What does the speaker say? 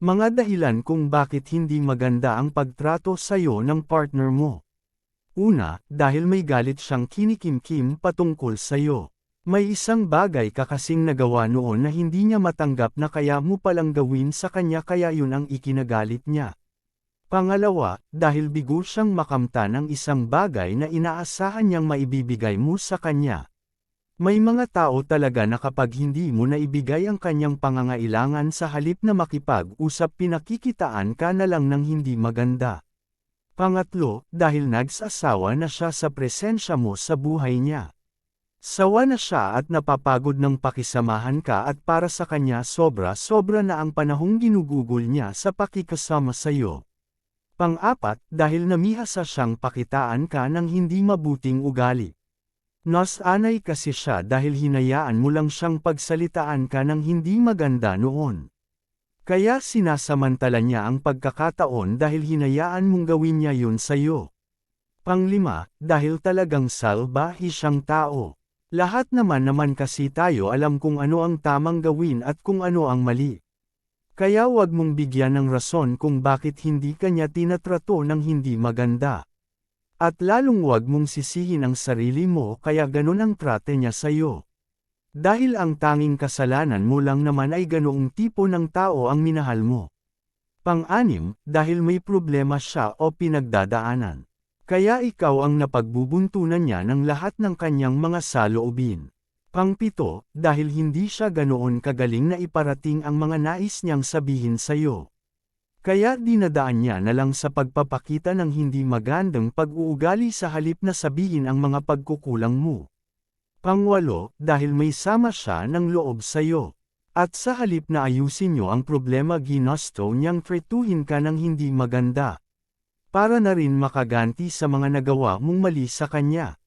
Mga dahilan kung bakit hindi maganda ang pagtrato sa'yo ng partner mo. Una, dahil may galit siyang kinikimkim patungkol sa'yo. May isang bagay ka kasing nagawa noon na hindi niya matanggap na kaya mo palang gawin sa kanya kaya yun ang ikinagalit niya. Pangalawa, dahil bigo siyang makamtan ng isang bagay na inaasahan niyang maibibigay mo sa kanya. May mga tao talaga na kapag hindi mo naibigay ang kanyang pangangailangan sa halip na makipag-usap pinakikitaan ka na lang ng hindi maganda. Pangatlo, dahil nagsasawa na siya sa presensya mo sa buhay niya. Sawa na siya at napapagod ng pakisamahan ka at para sa kanya sobra-sobra na ang panahong ginugugol niya sa pakikasama sa'yo. Pang-apat, dahil namihasa siyang pakitaan ka ng hindi mabuting ugali. Nasanay kasi siya dahil hinayaan mo lang siyang pagsalitaan ka ng hindi maganda noon. Kaya sinasamantala niya ang pagkakataon dahil hinayaan mong gawin niya yun sa'yo. Panglima, dahil talagang salbahe siyang tao. Lahat naman kasi tayo alam kung ano ang tamang gawin at kung ano ang mali. Kaya wag mong bigyan ng rason kung bakit hindi kanya tinatrato ng hindi maganda. At lalong wag mong sisihin ang sarili mo kaya ganun ang trate niya sa'yo. Dahil ang tanging kasalanan mo lang naman ay ganoong tipo ng tao ang minahal mo. Pang-anim, dahil may problema siya o pinagdadaanan. Kaya ikaw ang napagbubuntunan niya ng lahat ng kanyang mga saloobin. Pang-pito, dahil hindi siya ganoon kagaling na iparating ang mga nais niyang sabihin sa'yo. Kaya dinadaan niya na lang sa pagpapakita ng hindi magandang pag-uugali sa halip na sabihin ang mga pagkukulang mo. Pangwalo, dahil may sama siya ng loob sa'yo. At sa halip na ayusin niyo ang problema ginusto niyang tretuhin ka ng hindi maganda. Para na rin makaganti sa mga nagawa mong mali sa kanya.